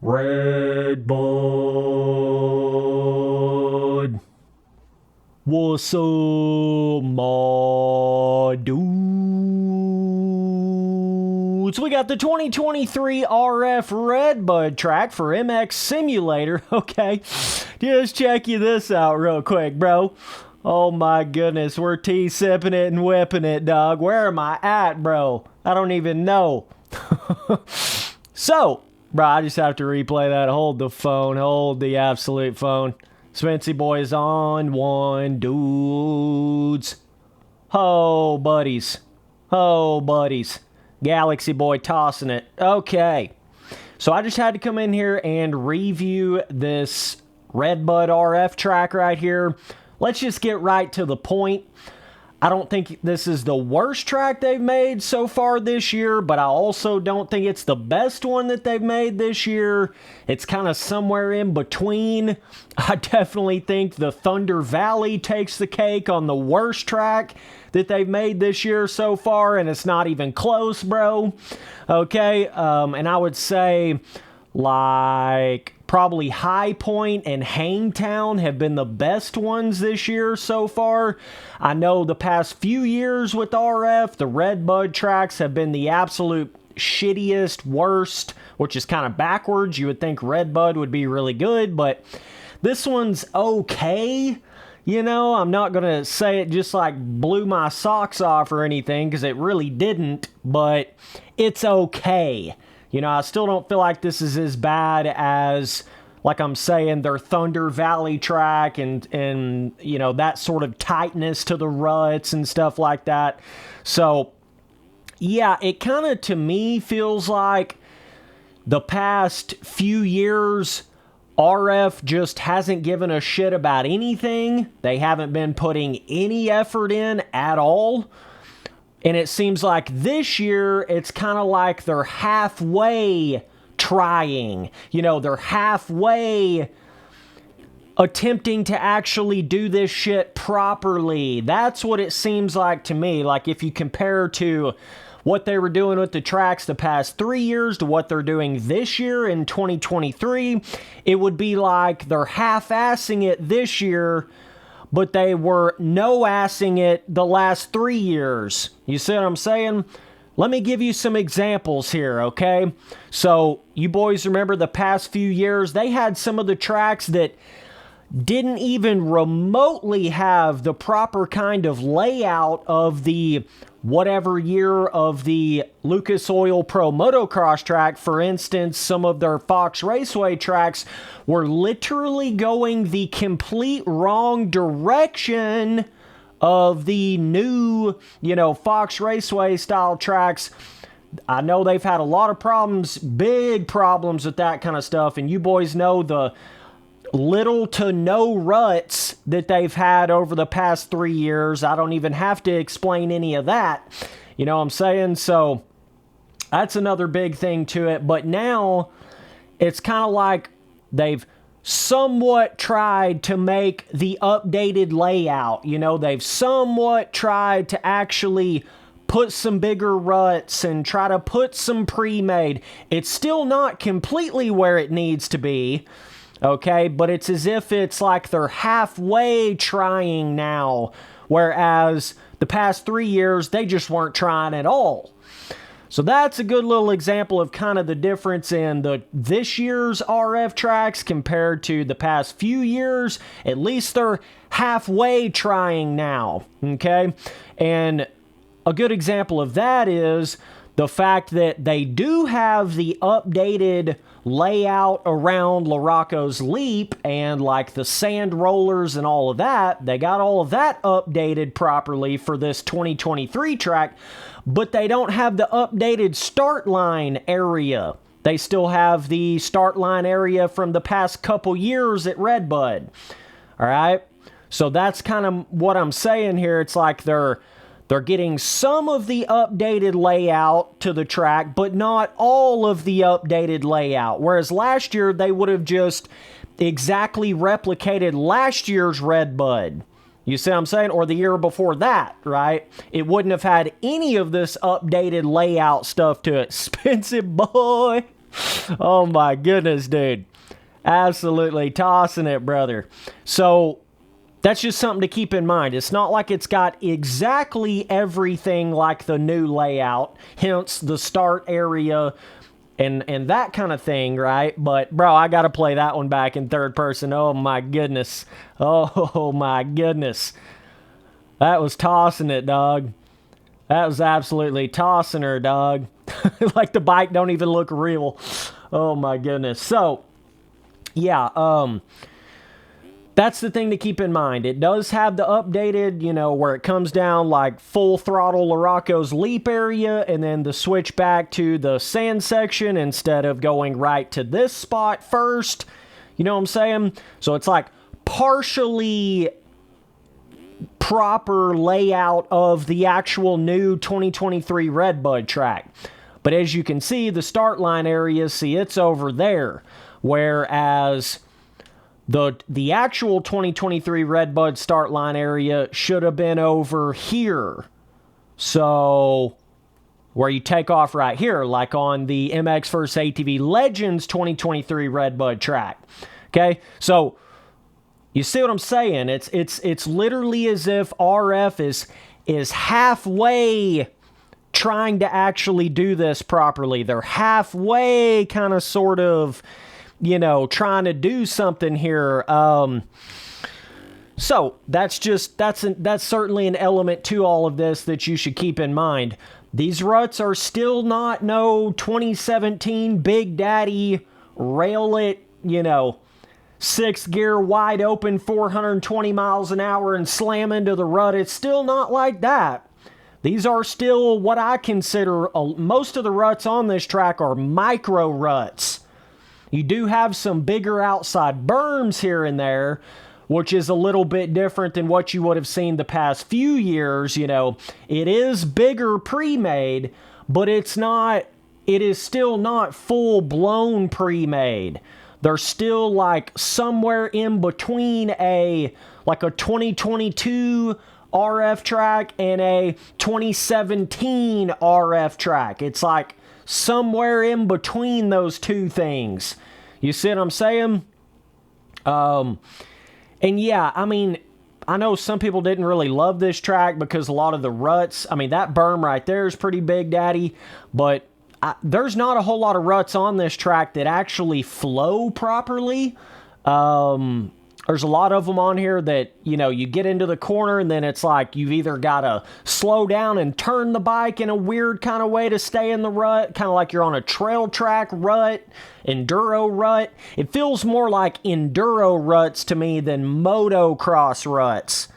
RedBud. What's up, my dudes? We got the 2023 RF RedBud track for MX Simulator. Okay, just check you this out real quick, bro. Oh my goodness, we're T-sipping it and whipping it, dog. Where am I at, bro? I don't even know. So, bro, I just have to replay that. Hold the phone. Hold the absolute phone. Spency boys on one, dudes. Ho, buddies. Ho, buddies. Galaxy boy tossing it. Okay. So I just had to come in here and review this RedBud RF track right here. Let's just get right to the point. I don't think this is the worst track they've made so far this year, but I also don't think it's the best one that they've made this year. It's kind of somewhere in between. I definitely think the Thunder Valley takes the cake on the worst track that they've made this year so far, and it's not even close, bro. Okay, and I would say, like, probably High Point and Hangtown have been the best ones this year so far. I know the past few years with RF, the RedBud tracks have been the absolute shittiest, worst, which is kind of backwards. You would think RedBud would be really good, but this one's okay. You know, I'm not going to say it just like blew my socks off or anything, because it really didn't, but it's okay. You know, I still don't feel like this is as bad as, like I'm saying, their Thunder Valley track and you know, that sort of tightness to the ruts and stuff like that. So, yeah, it kind of, to me, feels like the past few years, RF just hasn't given a shit about anything. They haven't been putting any effort in at all. And it seems like this year, it's kind of like they're halfway trying. You know, they're halfway attempting to actually do this shit properly. That's what it seems like to me. Like, if you compare to what they were doing with the tracks the past 3 years to what they're doing this year in 2023, it would be like they're half-assing it this year, but they were no-assing it the last 3 years. You see what I'm saying? Let me give you some examples here, okay? So, you boys remember the past few years, they had some of the tracks that didn't even remotely have the proper kind of layout of the whatever year of the Lucas Oil Pro Motocross track. For instance, some of their Fox Raceway tracks were literally going the complete wrong direction of the new, you know, Fox Raceway style tracks. I know they've had a lot of problems, big problems with that kind of stuff, and you boys know the little to no ruts that they've had over the past 3 years. I don't even have to explain any of that. You know what I'm saying? So that's another big thing to it. But now it's kind of like they've somewhat tried to make the updated layout. You know, they've somewhat tried to actually put some bigger ruts and try to put some pre-made. It's still not completely where it needs to be. Okay, but it's as if it's like they're halfway trying now, whereas the past 3 years, they just weren't trying at all. So that's a good little example of kind of the difference in this year's RF tracks compared to the past few years. At least they're halfway trying now, okay? And a good example of that is the fact that they do have the updated layout around Larocco's Leap and like the sand rollers and all of that. They got all of that updated properly for this 2023 track, but they don't have the updated start line area. They still have the start line area from the past couple years at RedBud. All right? So that's kind of what I'm saying here. It's like they're getting some of the updated layout to the track, but not all of the updated layout. Whereas last year, they would have just exactly replicated last year's RedBud. You see what I'm saying? Or the year before that, right? It wouldn't have had any of this updated layout stuff to it. Expensive boy. Oh my goodness, dude. Absolutely tossing it, brother. So that's just something to keep in mind. It's not like it's got exactly everything like the new layout, hence the start area and that kind of thing, right? But, bro, I got to play that one back in third person. Oh, my goodness. Oh, my goodness. That was tossing it, dog. That was absolutely tossing her, dog. Like the bike don't even look real. Oh, my goodness. So, yeah, that's the thing to keep in mind. It does have the updated, you know, where it comes down like full throttle Larocco's leap area and then the switch back to the sand section instead of going right to this spot first. You know what I'm saying? So it's like partially proper layout of the actual new 2023 RedBud track. But as you can see, the start line area, see, it's over there. Whereas the actual 2023 RedBud start line area should have been over here. So, where you take off right here, like on the MX vs. ATV Legends 2023 RedBud track. Okay, so you see what I'm saying? It's literally as if RF is halfway trying to actually do this properly. They're halfway kind of sort of, you know, trying to do something here. So that's certainly an element to all of this that you should keep in mind. These ruts are still not no 2017 Big Daddy rail it, you know, 6th gear wide open 420 miles an hour and slam into the rut. It's still not like that. These are still what I consider, most of the ruts on this track are micro ruts. You do have some bigger outside berms here and there, which is a little bit different than what you would have seen the past few years. You know, it is bigger pre-made, but it is still not full-blown pre-made. They're still like somewhere in between a 2022 RF track and a 2017 RF track. It's like somewhere in between those two things. You see what I'm saying? And yeah, I mean, I know some people didn't really love this track because a lot of the ruts, I mean, that berm right there is pretty big daddy, but there's not a whole lot of ruts on this track that actually flow properly. There's a lot of them on here that, you know, you get into the corner and then it's like you've either got to slow down and turn the bike in a weird kind of way to stay in the rut, kind of like you're on a trail track rut, enduro rut. It feels more like enduro ruts to me than motocross ruts.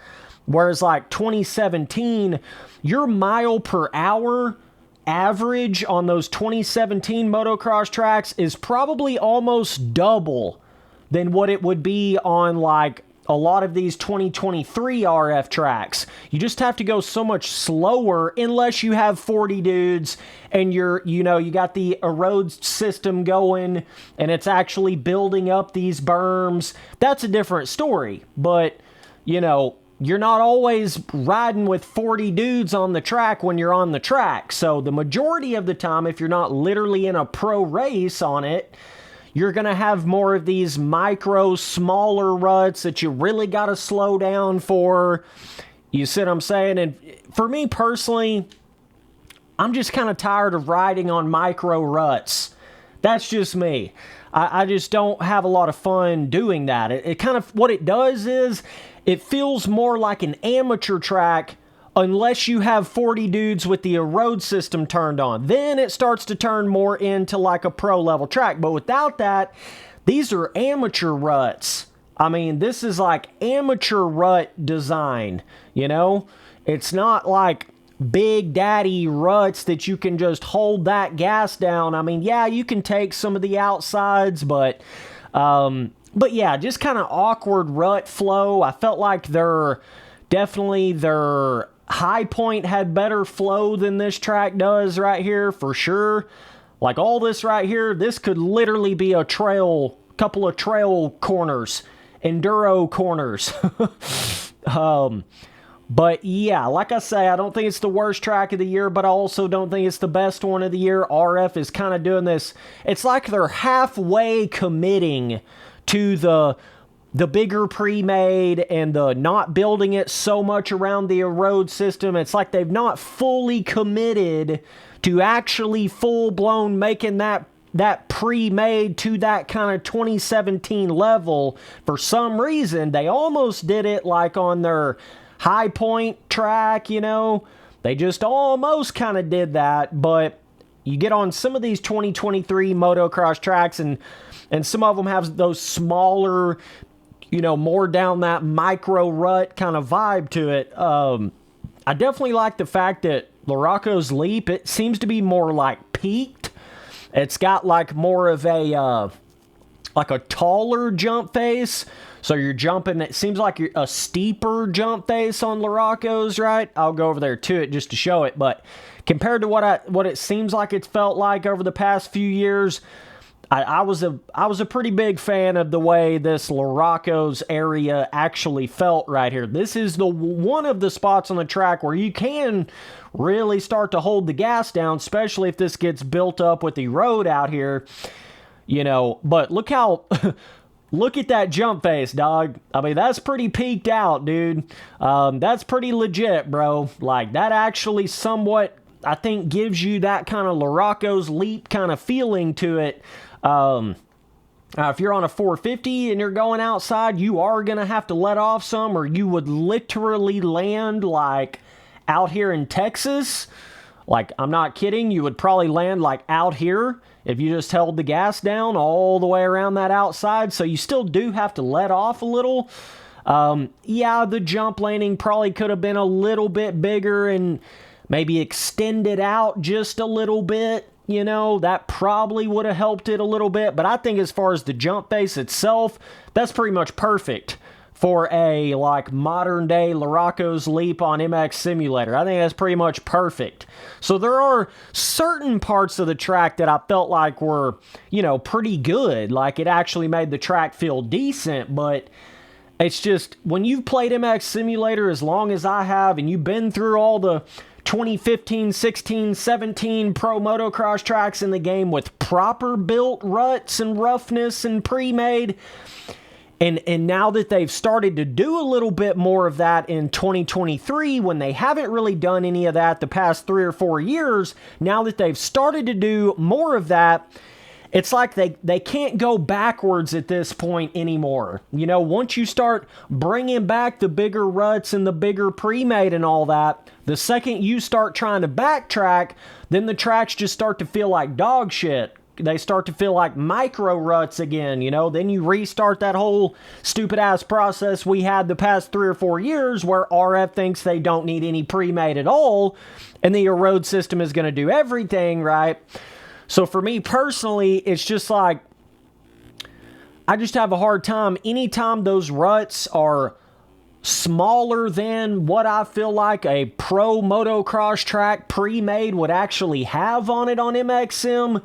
Whereas like 2017, your mile per hour average on those 2017 motocross tracks is probably almost double than what it would be on like a lot of these 2023 RF tracks. You just have to go so much slower unless you have 40 dudes and you got the Erode system going and it's actually building up these berms. That's a different story. But, you know, you're not always riding with 40 dudes on the track when you're on the track. So the majority of the time, if you're not literally in a pro race on it, you're going to have more of these micro, smaller ruts that you really got to slow down for. You see what I'm saying? And for me personally, I'm just kind of tired of riding on micro ruts. That's just me. I just don't have a lot of fun doing that. It kind of, what it does is, it feels more like an amateur track unless you have 40 dudes with the Erode system turned on. Then it starts to turn more into like a pro level track. But without that, these are amateur ruts. I mean, this is like amateur rut design, you know? It's not like big daddy ruts that you can just hold that gas down. I mean, yeah, you can take some of the outsides, but yeah, just kind of awkward rut flow. I felt like their high point had better flow than this track does right here, for sure. Like all this right here, this could literally be a couple of trail corners, enduro corners. But yeah, like I say, I don't think it's the worst track of the year, but I also don't think it's the best one of the year. RF is kind of doing this. It's like they're halfway committing to the bigger pre-made and the not building it so much around the Erode system. It's like they've not fully committed to actually full-blown making that pre-made to that kind of 2017 level. For some reason, they almost did it like on their High Point track, you know. They just almost kind of did that, but you get on some of these 2023 motocross tracks, and some of them have those smaller, you know, more down that micro rut kind of vibe to it. I definitely like the fact that Larocco's leap, it seems to be more like peaked. It's got like more of a like a taller jump face. So you're jumping, it seems like a steeper jump face on Larocco's, right? I'll go over there to it just to show it, but compared to what it seems like it's felt like over the past few years, I was a pretty big fan of the way this Larocco's area actually felt right here. This is the one of the spots on the track where you can really start to hold the gas down, especially if this gets built up with the road out here, you know. But look how look at that jump face, dog. I mean, that's pretty peaked out, dude. That's pretty legit, bro. Like, that actually somewhat, I think, gives you that kind of Larocco's leap kind of feeling to it. If you're on a 450 and you're going outside, you are going to have to let off some, or you would literally land like out here in Texas. Like, I'm not kidding. You would probably land like out here if you just held the gas down all the way around that outside. So you still do have to let off a little. Yeah, the jump landing probably could have been a little bit bigger and maybe extended out just a little bit. You know, that probably would have helped it a little bit. But I think as far as the jump face itself, that's pretty much perfect for a, like, modern-day Larocco's leap on MX Simulator. I think that's pretty much perfect. So there are certain parts of the track that I felt like were, you know, pretty good. Like, it actually made the track feel decent, but it's just, when you've played MX Simulator as long as I have, and you've been through all the 2015, 16, 17 pro motocross tracks in the game with proper built ruts and roughness and pre-made, and now that they've started to do a little bit more of that in 2023, when they haven't really done any of that the past 3 or 4 years, now that they've started to do more of that, it's like they can't go backwards at this point anymore. You know, once you start bringing back the bigger ruts and the bigger pre-made and all that, the second you start trying to backtrack, then the tracks just start to feel like dog shit. They start to feel like micro ruts again, you know. Then you restart that whole stupid-ass process we had the past 3 or 4 years where RF thinks they don't need any pre-made at all, and the Erode system is going to do everything, right? So for me personally, it's just like, I just have a hard time anytime those ruts are smaller than what I feel like a pro motocross track pre-made would actually have on it on MX Sim.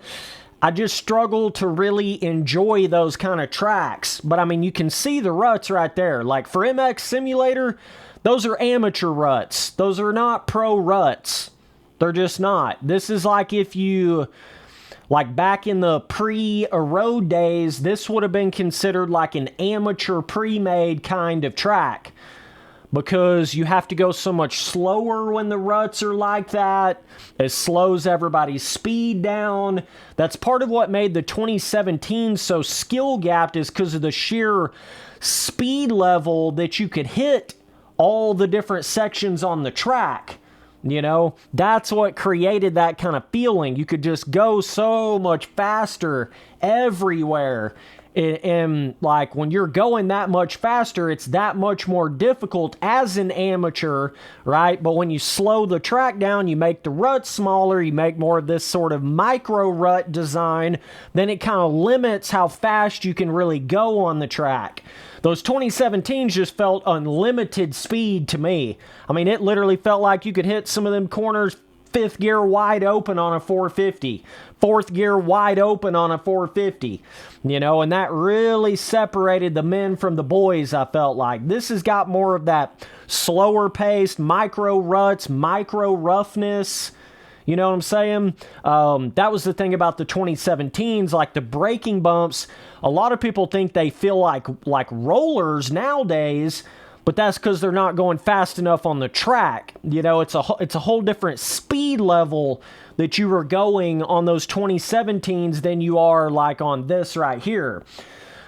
I just struggle to really enjoy those kind of tracks. But I mean, you can see the ruts right there. Like for MX Simulator, those are amateur ruts. Those are not pro ruts. They're just not. This is like if you, like back in the pre-Erode days, this would have been considered like an amateur pre-made kind of track, because you have to go so much slower when the ruts are like that. It slows everybody's speed down. That's part of what made the 2017 so skill-gapped, is because of the sheer speed level that you could hit all the different sections on the track. You know, that's what created that kind of feeling. You could just go so much faster everywhere. And like when you're going that much faster, it's that much more difficult as an amateur, right? But when you slow the track down, you make the ruts smaller, you make more of this sort of micro rut design, then it kind of limits how fast you can really go on the track. Those 2017s just felt unlimited speed to me. I mean, it literally felt like you could hit some of them corners fifth gear wide open on a 450, fourth gear wide open on a 450, you know, and that really separated the men from the boys, I felt like. This has got more of that slower paced, micro ruts, micro roughness. You know what I'm saying? That was the thing about the 2017s, like the braking bumps. A lot of people think they feel like rollers nowadays, but that's because they're not going fast enough on the track. You know, it's a whole different speed level that you were going on those 2017s than you are like on this right here.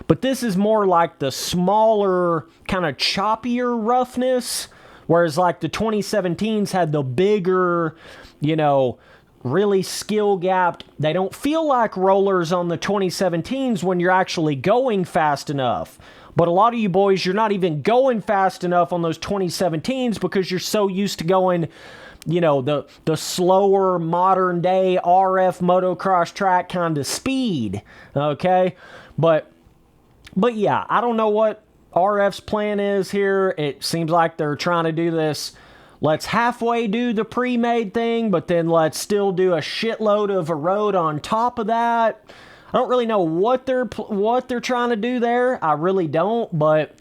But this is more like the smaller, kind of choppier roughness, whereas like the 2017s had the bigger, you know, really skill gapped. They don't feel like rollers on the 2017s when you're actually going fast enough. But a lot of you boys, you're not even going fast enough on those 2017s because you're so used to going, you know, the slower modern day RF motocross track kind of speed. Okay? But yeah, I don't know what RF's plan is here. It seems like they're trying to do this. Let's halfway do the pre-made thing, but then let's still do a shitload of Erode on top of that. I don't really know what they're trying to do there. I really don't, but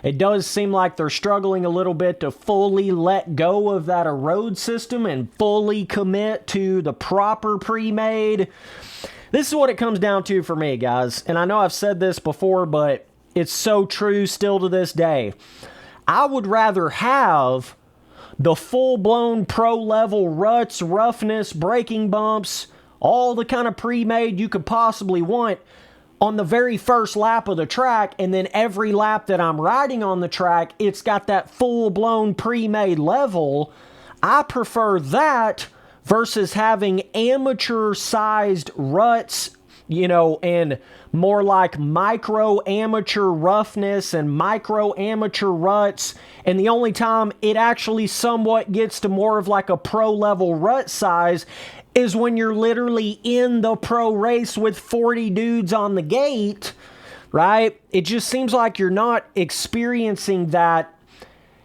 it does seem like they're struggling a little bit to fully let go of that Erode system and fully commit to the proper pre-made. This is what it comes down to for me, guys. And I know I've said this before, but it's so true still to this day. I would rather have the full-blown pro-level ruts, roughness, braking bumps, all the kind of pre-made you could possibly want on the very first lap of the track, and then every lap that I'm riding on the track, it's got that full-blown pre-made level. I prefer that versus having amateur-sized ruts, you know, and more like micro amateur roughness and micro amateur ruts. And the only time it actually somewhat gets to more of like a pro level rut size is when you're literally in the pro race with 40 dudes on the gate, right? It just seems like you're not experiencing that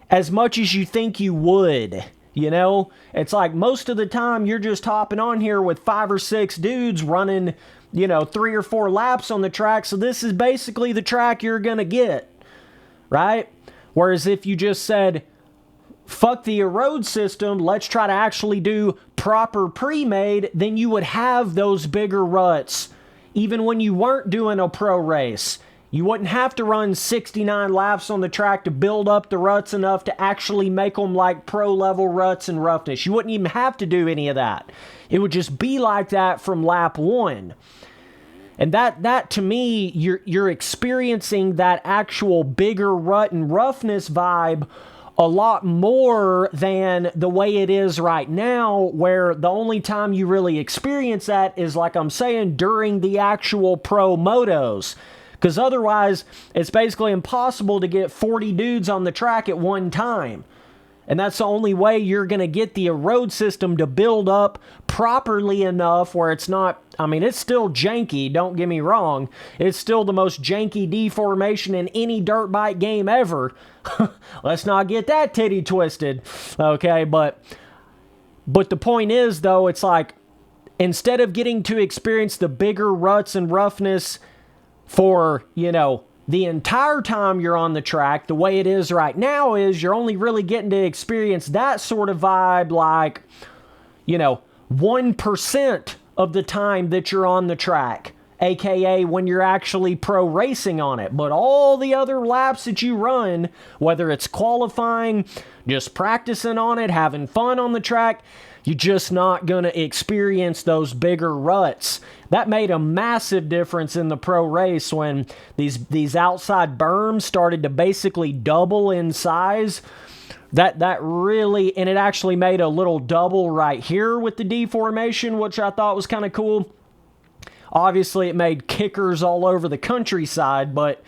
as much as you think you would. You know, it's like most of the time you're just hopping on here with 5 or 6 dudes running, you know, 3 or 4 laps on the track. So this is basically the track you're going to get, right? Whereas if you just said, fuck the Erode system, let's try to actually do proper pre-made, then you would have those bigger ruts. Even when you weren't doing a pro race, you wouldn't have to run 69 laps on the track to build up the ruts enough to actually make them like pro level ruts and roughness. You wouldn't even have to do any of that. It would just be like that from lap 1. And that to me, you're experiencing that actual bigger rut and roughness vibe a lot more than the way it is right now, where the only time you really experience that is, like I'm saying, during the actual pro motos. Because otherwise, it's basically impossible to get 40 dudes on the track at one time. And that's the only way you're going to get the Erode system to build up properly enough where it's not, I mean, it's still janky, don't get me wrong. It's still the most janky deformation in any dirt bike game ever. Let's not get that titty twisted, okay? But the point is, though, it's like, instead of getting to experience the bigger ruts and roughness for, you know, the entire time you're on the track, the way it is right now is you're only really getting to experience that sort of vibe like, you know, 1% of the time that you're on the track, aka when you're actually pro racing on it. But all the other laps that you run, whether it's qualifying, just practicing on it, having fun on the track, you're just not going to experience those bigger ruts. That made a massive difference in the pro race when these outside berms started to basically double in size. That really, and it actually made a little double right here with the deformation, which I thought was kind of cool. Obviously, it made kickers all over the countryside, but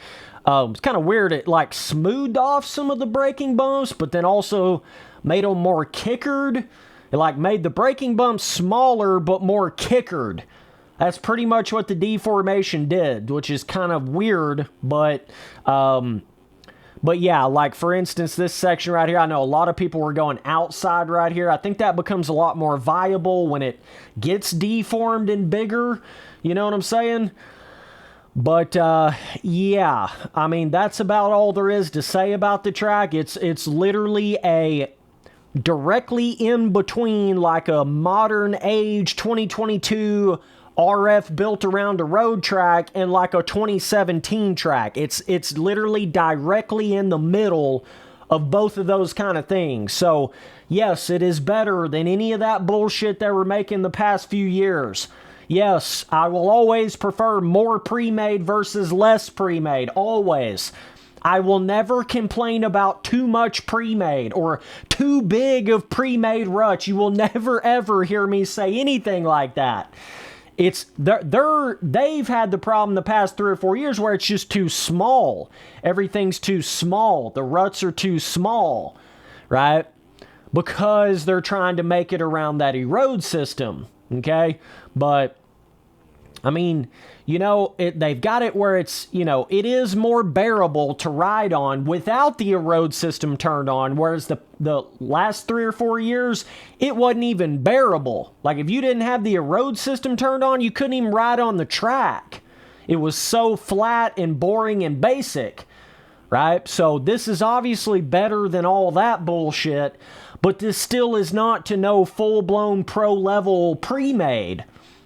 it's kind of weird. It like smoothed off some of the braking bumps, but then also made them more kickered. It like made the braking bumps smaller, but more kickered. That's pretty much what the deformation did, which is kind of weird, but But yeah, like for instance, this section right here, I know a lot of people were going outside right here. I think that becomes a lot more viable when it gets deformed and bigger. You know what I'm saying? But yeah, I mean, that's about all there is to say about the track. It's literally a directly in between like a modern age 2022 RF built around a road track and like a 2017 track. It's literally directly in the middle of both of those kind of things. So yes, it is better than any of that bullshit they were making the past few years. Yes, I will always prefer more pre-made versus less pre-made, always. I will never complain about too much pre-made or too big of pre-made ruts. You will never ever hear me say anything like that. They've had the problem the past 3 or 4 years where it's just too small. Everything's too small. The ruts are too small, right? Because they're trying to make it around that erode system, okay? But I mean, you know, they've got it where it's, you know, it is more bearable to ride on without the erode system turned on, whereas the last 3 or 4 years, it wasn't even bearable. Like, if you didn't have the erode system turned on, you couldn't even ride on the track. It was so flat and boring and basic, right? So this is obviously better than all that bullshit, but this still is not to no full-blown pro-level pre-made.